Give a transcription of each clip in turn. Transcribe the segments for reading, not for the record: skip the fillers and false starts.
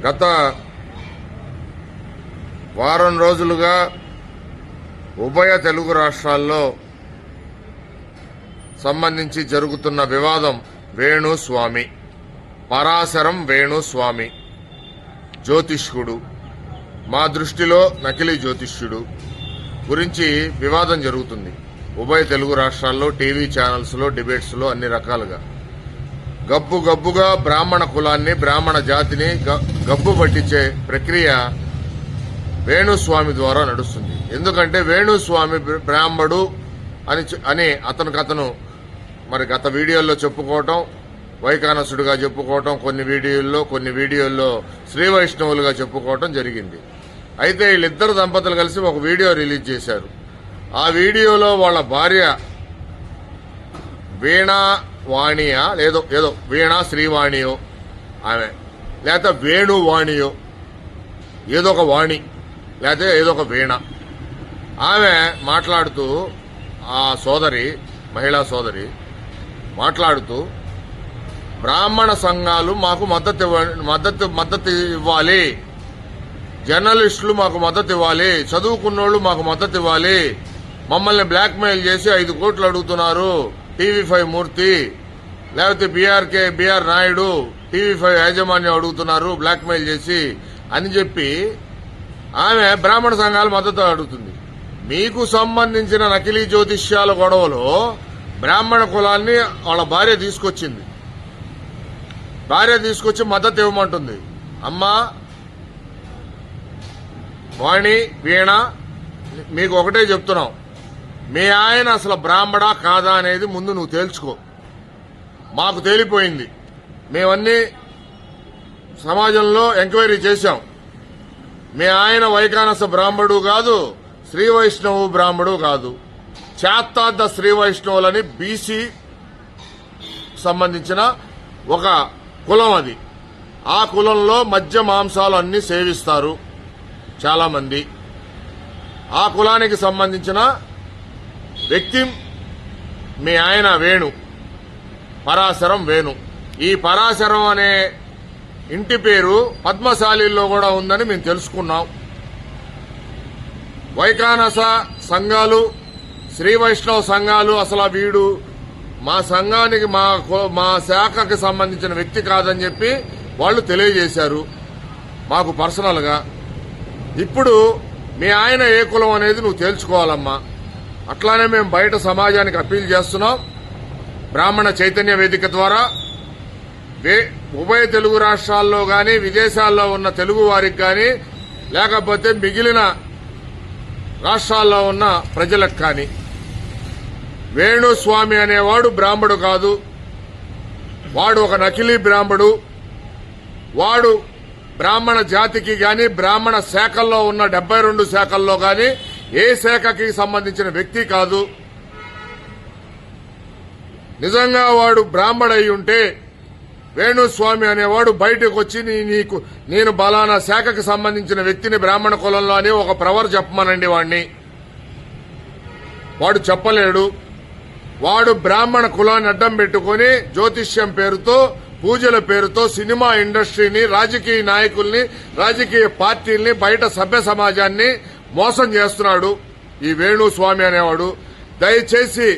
గత వారం రోజులుగా ఉభయ తెలుగు రాష్ట్రాల్లో సంబంధించి జరుగుతున్న వివాదం వేణుస్వామి, పరాశరం వేణుస్వామి జ్యోతిష్కుడు, మా దృష్టిలో నకిలీ జ్యోతిష్యుడు గురించి వివాదం జరుగుతుంది. ఉభయ తెలుగు రాష్ట్రాల్లో టీవీ ఛానల్స్ లో, డిబేట్స్ లో అన్ని రకాలుగా గబ్బుగా బ్రాహ్మణ కులాన్ని, బ్రాహ్మణ జాతిని గబ్బు పట్టించే ప్రక్రియ వేణుస్వామి ద్వారా నడుస్తుంది. ఎందుకంటే వేణుస్వామి బ్రాహ్మడు అని అతను మరి గత వీడియోల్లో చెప్పుకోవటం, వైకానసుడిగా చెప్పుకోవటం, కొన్ని వీడియోల్లో శ్రీ వైష్ణవులుగా చెప్పుకోవటం జరిగింది. అయితే వీళ్ళిద్దరు దంపతులు కలిసి ఒక వీడియో రిలీజ్ చేశారు. ఆ వీడియోలో వాళ్ళ భార్య వీణావాణియా ఏదో వీణా శ్రీవాణియో ఆమె, లేకపోతే వేణువాణియో ఏదో ఒక వాణి, లేకపోతే ఏదో ఒక వీణ, ఆమె మాట్లాడుతూ, ఆ సోదరి, మహిళా సోదరి మాట్లాడుతూ, బ్రాహ్మణ సంఘాలు మాకు మద్దతు ఇవ్వాలి, జర్నలిస్టులు మాకు మద్దతు ఇవ్వాలి, చదువుకున్నోళ్లు మాకు మద్దతు ఇవ్వాలి, మమ్మల్ని బ్లాక్ మెయిల్ చేసి 5 కోట్లు అడుగుతున్నారు టీవీ5 మూర్తి, లేకపోతే బిఆర్ నాయుడు టీవీ5 యాజమాన్యం అడుగుతున్నారు బ్లాక్ మెయిల్ చేసి అని చెప్పి ఆమె బ్రాహ్మణ సంఘాల మద్దతు అడుగుతుంది. మీకు సంబంధించిన నకిలీ జ్యోతిష్యాల గొడవలో బ్రాహ్మణ కులాన్ని వాళ్ళ భార్య తీసుకొచ్చి మద్దతు ఇవ్వమంటుంది. అమ్మా వాణి, వీణ, మీకు ఒకటే చెప్తున్నాం, మీ ఆయన అసలు బ్రాహ్మడా కాదా అనేది ముందు నువ్వు తేల్చుకో. మాకు తేలిపోయింది, మేమన్నీ సమాజంలో ఎంక్వైరీ చేశాం. మీ ఆయన వైకానస బ్రాహ్మడు కాదు, శ్రీ వైష్ణవు బ్రాహ్మడు కాదు, చాత్తార్థ శ్రీ వైష్ణవులని బీసీ సంబంధించిన ఒక కులం అది. ఆ కులంలో మద్య మాంసాలు అన్ని సేవిస్తారు చాలా మంది. ఆ కులానికి సంబంధించిన వ్యక్తి మీ ఆయన వేణు, పరాశరం వేణు. ఈ పరాశరం అనే ఇంటి పేరు పద్మశాలిలో కూడా ఉందని మేము తెలుసుకున్నాం. వైకానస సంఘాలు, శ్రీ వైష్ణవ సంఘాలు అసలు వీడు మా సంఘానికి, మా శాఖకి సంబంధించిన వ్యక్తి కాదని చెప్పి వాళ్ళు తెలియజేశారు మాకు పర్సనల్ గా. ఇప్పుడు మీ ఆయన ఏ కులం అనేది నువ్వు తేల్చుకోవాలమ్మా. అట్లానే మేము బయట సమాజానికి అప్పీల్ చేస్తున్నాం. బ్రాహ్మణ చైతన్య వేదిక ద్వారా ఉభయ తెలుగు రాష్ట్రాల్లో గాని, విదేశాల్లో ఉన్న తెలుగు వారికి గాని, లేకపోతే మిగిలిన రాష్ట్రాల్లో ఉన్న ప్రజలకు కానీ, వేణుస్వామి అనేవాడు బ్రాహ్మడు కాదు, వాడు ఒక నకిలీ బ్రాహ్మడు. వాడు బ్రాహ్మణ జాతికి గాని, బ్రాహ్మణ శాఖల్లో ఉన్న 72 శాఖల్లో గాని ఏ శాఖకి సంబంధించిన వ్యక్తి కాదు. నిజంగా వాడు బ్రాహ్మడై ఉంటే వేణుస్వామి అనేవాడు బయటకు వచ్చి నేను బలానా శాఖకి సంబంధించిన వ్యక్తిని బ్రాహ్మణ కులంలో అని ఒక ప్రవర్ చెప్పమనండి వాడిని. వాడు చెప్పలేడు. వాడు బ్రాహ్మణ కులాన్ని అడ్డం పెట్టుకుని జ్యోతిష్యం పేరుతో, పూజల పేరుతో సినిమా ఇండస్ట్రీని, రాజకీయ నాయకుల్ని, రాజకీయ పార్టీల్ని, బయట సభ్య సమాజాన్ని మోసం చేస్తున్నాడు ఈ వేణుస్వామి అనేవాడు. దయచేసి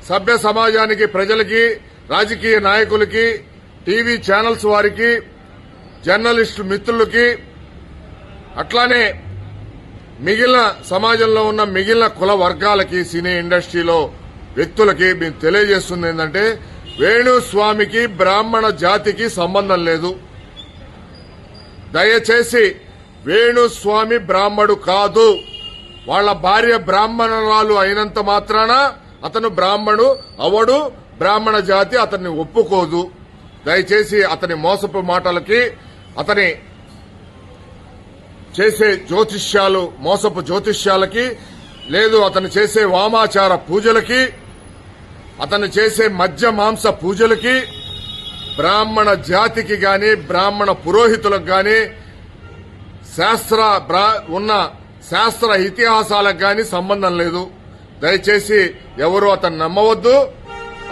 సభ్య సమాజానికి, ప్రజలకి, రాజకీయ నాయకులకి, టీవీ ఛానల్స్ వారికి, జర్నలిస్టు మిత్రులకి, అట్లానే మిగిలిన సమాజంలో ఉన్న మిగిలిన కుల వర్గాలకి, సినీ ఇండస్ట్రీలో వ్యక్తులకి మేము తెలియజేస్తుంది ఏంటంటే, వేణుస్వామికి బ్రాహ్మణ జాతికి సంబంధం లేదు. దయచేసి వేణుస్వామి బ్రాహ్మడు కాదు. వాళ్ల భార్య బ్రాహ్మణురాలు అయినంత మాత్రాన అతను బ్రాహ్మణు అవడు. బ్రాహ్మణ జాతి అతన్ని ఒప్పుకోదు. దయచేసి అతని మోసపు మాటలకి, అతని చేసే జ్యోతిష్యాలు, మోసపు జ్యోతిష్యాలకి, లేదు అతను చేసే వామాచార పూజలకి, అతను చేసే మద్య మాంస పూజలకి, బ్రాహ్మణ జాతికి గాని, బ్రాహ్మణ పురోహితులకు గాని, ఉన్న శాస్త్ర ఇతిహాసాలకు గాని సంబంధం లేదు. దయచేసి ఎవరు అతన్ని నమ్మవద్దు.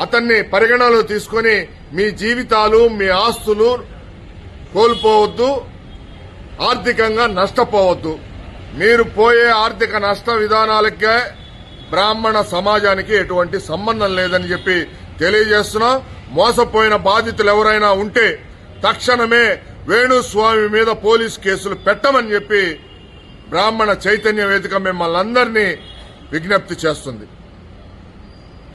అతన్ని పరిగణనలో తీసుకుని మీ జీవితాలు, మీ ఆస్తులు కోల్పోవద్దు. ఆర్థికంగా నష్టపోవద్దు. మీరు పోయే ఆర్థిక నష్ట విధానాలకే బ్రాహ్మణ సమాజానికి ఎటువంటి సంబంధం లేదని చెప్పి తెలియజేస్తున్నాం. మోసపోయిన బాధితులు ఎవరైనా ఉంటే తక్షణమే వేణుస్వామి మీద పోలీసు కేసులు పెట్టమని చెప్పి బ్రాహ్మణ చైతన్య వేదిక మిమ్మల్ని అందరినీ విజ్ఞప్తి చేస్తుంది.